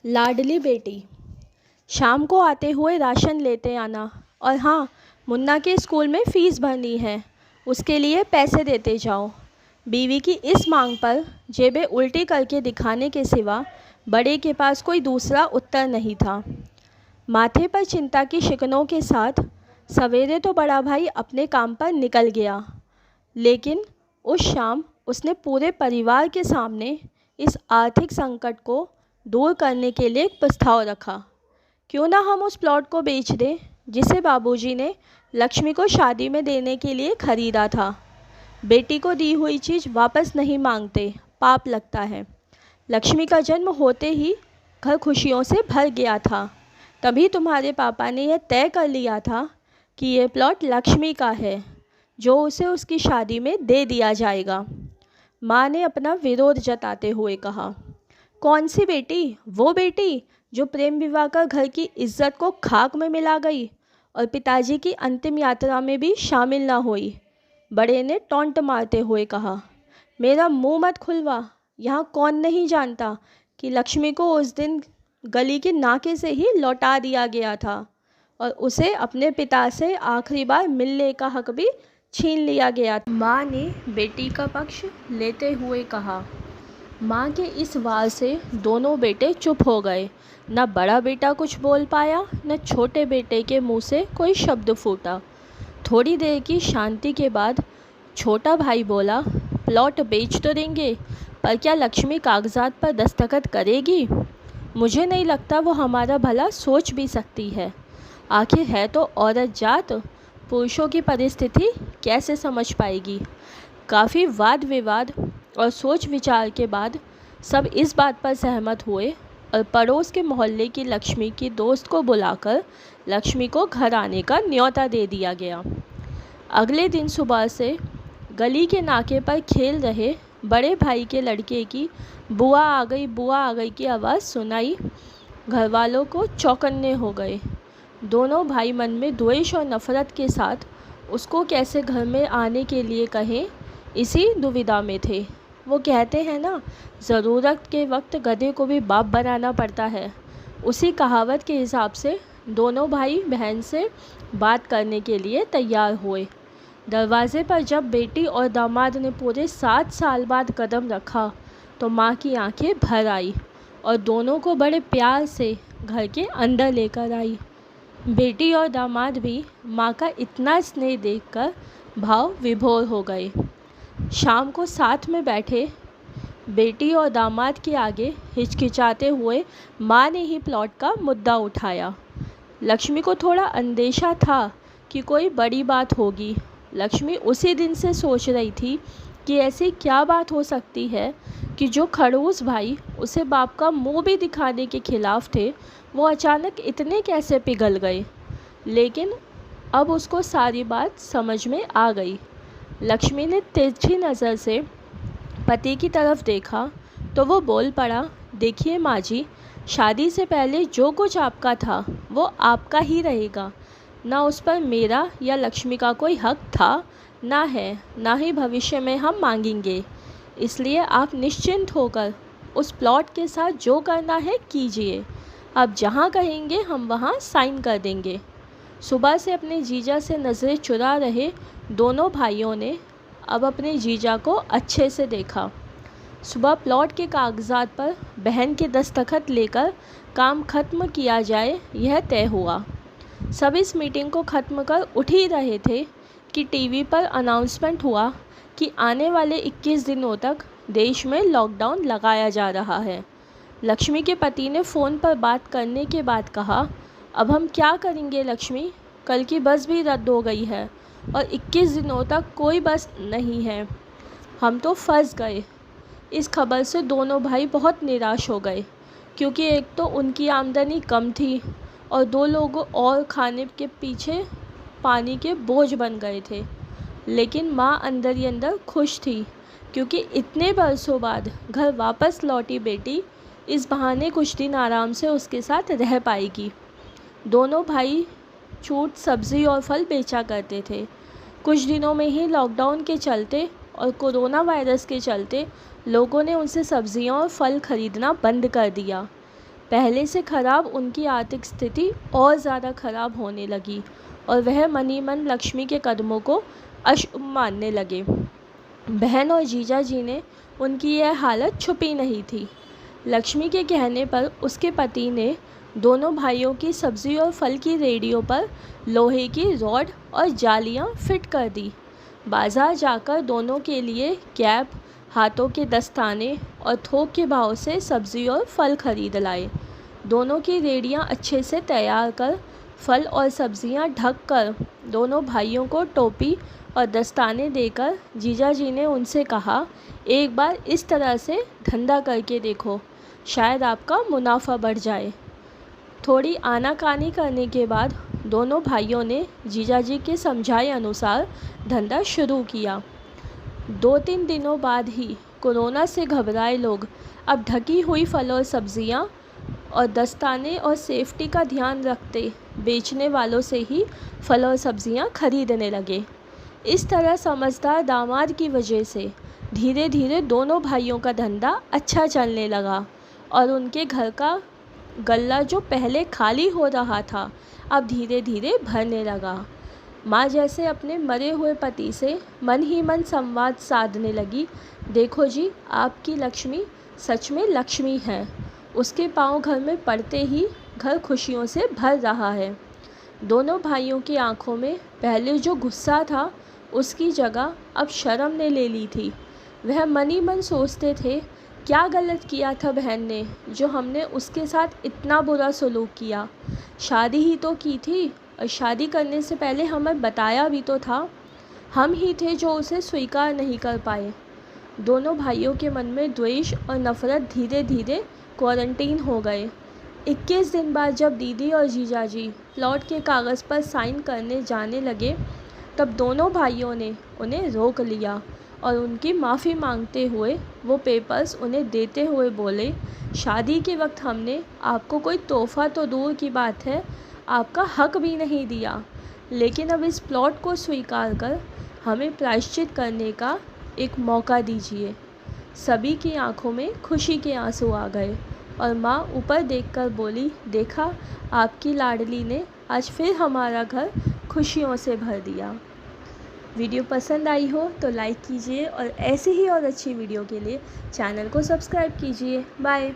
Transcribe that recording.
लाडली बेटी। शाम को आते हुए राशन लेते आना। और हाँ, मुन्ना के स्कूल में फ़ीस भरनी है, उसके लिए पैसे देते जाओ। बीवी की इस मांग पर जेबें उल्टी करके दिखाने के सिवा बड़े के पास कोई दूसरा उत्तर नहीं था। माथे पर चिंता की शिकनों के साथ सवेरे तो बड़ा भाई अपने काम पर निकल गया, लेकिन उस शाम उसने पूरे परिवार के सामने इस आर्थिक संकट को दूर करने के लिए एक प्रस्ताव रखा। क्यों ना हम उस प्लॉट को बेच दें जिसे बाबूजी ने लक्ष्मी को शादी में देने के लिए खरीदा था। बेटी को दी हुई चीज़ वापस नहीं मांगते, पाप लगता है। लक्ष्मी का जन्म होते ही घर खुशियों से भर गया था। तभी तुम्हारे पापा ने यह तय कर लिया था कि यह प्लॉट लक्ष्मी का है, जो उसे उसकी शादी में दे दिया जाएगा। माँ ने अपना विरोध जताते हुए कहा, कौन सी बेटी? वो बेटी जो प्रेम विवाह कर घर की इज्जत को खाक में मिला गई और पिताजी की अंतिम यात्रा में भी शामिल ना हुई। बड़े ने टॉन्ट मारते हुए कहा, मेरा मुंह मत खुलवा। यहाँ कौन नहीं जानता कि लक्ष्मी को उस दिन गली के नाके से ही लौटा दिया गया था और उसे अपने पिता से आखिरी बार मिलने का हक भी छीन लिया गया। माँ ने बेटी का पक्ष लेते हुए कहा। माँ के इस वार से दोनों बेटे चुप हो गए। न बड़ा बेटा कुछ बोल पाया, न छोटे बेटे के मुंह से कोई शब्द फूटा। थोड़ी देर की शांति के बाद छोटा भाई बोला, प्लॉट बेच तो देंगे, पर क्या लक्ष्मी कागजात पर दस्तखत करेगी? मुझे नहीं लगता वो हमारा भला सोच भी सकती है। आखिर है तो औरत जात, पुरुषों की परिस्थिति कैसे समझ पाएगी? काफ़ी वाद विवाद और सोच विचार के बाद सब इस बात पर सहमत हुए और पड़ोस के मोहल्ले की लक्ष्मी की दोस्त को बुलाकर लक्ष्मी को घर आने का न्योता दे दिया गया। अगले दिन सुबह से गली के नाके पर खेल रहे बड़े भाई के लड़के की बुआ आ गई की आवाज़ सुनाई। घर वालों को चौकन्ने हो गए। दोनों भाई मन में द्वेष और नफरत के साथ उसको कैसे घर में आने के लिए कहें, इसी दुविधा में थे। वो कहते हैं ना, ज़रूरत के वक्त गधे को भी बाप बनाना पड़ता है। उसी कहावत के हिसाब से दोनों भाई बहन से बात करने के लिए तैयार हुए। दरवाजे पर जब बेटी और दामाद ने पूरे 7 साल बाद कदम रखा तो माँ की आंखें भर आई और दोनों को बड़े प्यार से घर के अंदर लेकर आई। बेटी और दामाद भी माँ का इतना स्नेह देखकर भाव विभोर हो गए। शाम को साथ में बैठे बेटी और दामाद के आगे हिचकिचाते हुए माँ ने ही प्लॉट का मुद्दा उठाया। लक्ष्मी को थोड़ा अंदेशा था कि कोई बड़ी बात होगी। लक्ष्मी उसी दिन से सोच रही थी कि ऐसी क्या बात हो सकती है कि जो खड़ूस भाई उसे बाप का मुंह भी दिखाने के खिलाफ थे, वो अचानक इतने कैसे पिघल गए। लेकिन अब उसको सारी बात समझ में आ गई। लक्ष्मी ने तिरछी नज़र से पति की तरफ देखा तो वो बोल पड़ा, देखिए माँ जी, शादी से पहले जो कुछ आपका था वो आपका ही रहेगा। ना उस पर मेरा या लक्ष्मी का कोई हक था, ना है, ना ही भविष्य में हम मांगेंगे। इसलिए आप निश्चिंत होकर उस प्लॉट के साथ जो करना है कीजिए। आप जहाँ कहेंगे हम वहाँ साइन कर देंगे। सुबह से अपने जीजा से नज़रें चुरा रहे दोनों भाइयों ने अब अपने जीजा को अच्छे से देखा। सुबह प्लॉट के कागजात पर बहन के दस्तखत लेकर काम खत्म किया जाए, यह तय हुआ। सब इस मीटिंग को ख़त्म कर उठ ही रहे थे कि टीवी पर अनाउंसमेंट हुआ कि आने वाले 21 दिनों तक देश में लॉकडाउन लगाया जा रहा है। लक्ष्मी के पति ने फ़ोन पर बात करने के बाद कहा, अब हम क्या करेंगे लक्ष्मी? कल की बस भी रद्द हो गई है और 21 दिनों तक कोई बस नहीं है। हम तो फंस गए। इस खबर से दोनों भाई बहुत निराश हो गए, क्योंकि एक तो उनकी आमदनी कम थी और 2 लोगों और खाने के पीछे पानी के बोझ बन गए थे। लेकिन माँ अंदर ही अंदर खुश थी, क्योंकि इतने बरसों बाद घर वापस लौटी बेटी इस बहाने कुछ दिन आराम से उसके साथ रह पाएगी। दोनों भाई छूट सब्ज़ी और फल बेचा करते थे। कुछ दिनों में ही लॉकडाउन के चलते और कोरोना वायरस के चलते लोगों ने उनसे सब्जियां और फल खरीदना बंद कर दिया। पहले से खराब उनकी आर्थिक स्थिति और ज़्यादा खराब होने लगी और वह मन ही मन लक्ष्मी के कदमों को अशुभ मानने लगे। बहन और जीजा जी ने उनकी यह हालत छुपी नहीं थी। लक्ष्मी के कहने पर उसके पति ने दोनों भाइयों की सब्ज़ी और फल की रेहड़ियों पर लोहे की रॉड और जालियां फिट कर दी। बाज़ार जाकर दोनों के लिए कैप, हाथों के दस्ताने और थोक के भाव से सब्ज़ी और फल खरीद लाए। दोनों की रेहड़ियां अच्छे से तैयार कर, फल और सब्ज़ियां ढक कर दोनों भाइयों को टोपी और दस्ताने देकर जीजा जी ने उनसे कहा, एक बार इस तरह से धंधा करके देखो, शायद आपका मुनाफा बढ़ जाए। थोड़ी आनाकानी करने के बाद दोनों भाइयों ने जीजा जी के समझाए अनुसार धंधा शुरू किया। 2-3 दिनों बाद ही कोरोना से घबराए लोग अब ढकी हुई फल और सब्जियां और दस्ताने और सेफ्टी का ध्यान रखते बेचने वालों से ही फल और सब्जियां खरीदने लगे। इस तरह समझदार दामाद की वजह से धीरे धीरे दोनों भाइयों का धंधा अच्छा चलने लगा और उनके घर का गल्ला जो पहले खाली हो रहा था अब धीरे धीरे भरने लगा। माँ जैसे अपने मरे हुए पति से मन ही मन संवाद साधने लगी, देखो जी, आपकी लक्ष्मी सच में लक्ष्मी है। उसके पाँव घर में पड़ते ही घर खुशियों से भर रहा है। दोनों भाइयों की आंखों में पहले जो गुस्सा था उसकी जगह अब शर्म ने ले ली थी। वह मन ही मन सोचते थे, क्या गलत किया था बहन ने जो हमने उसके साथ इतना बुरा सलूक किया। शादी ही तो की थी और शादी करने से पहले हमें बताया भी तो था। हम ही थे जो उसे स्वीकार नहीं कर पाए। दोनों भाइयों के मन में द्वेष और नफरत धीरे धीरे क्वारंटीन हो गए। 21 दिन बाद जब दीदी और जीजाजी प्लॉट के कागज़ पर साइन करने जाने लगे तब दोनों भाइयों ने उन्हें रोक लिया और उनकी माफ़ी मांगते हुए वो पेपर्स उन्हें देते हुए बोले, शादी के वक्त हमने आपको कोई तोहफ़ा तो दूर की बात है, आपका हक भी नहीं दिया, लेकिन अब इस प्लॉट को स्वीकार कर हमें प्रायश्चित करने का एक मौका दीजिए। सभी की आंखों में खुशी के आंसू आ गए और माँ ऊपर देखकर बोली, देखा, आपकी लाडली ने आज फिर हमारा घर खुशियों से भर दिया। वीडियो पसंद आई हो तो लाइक कीजिए और ऐसी ही और अच्छी वीडियो के लिए चैनल को सब्सक्राइब कीजिए। बाय।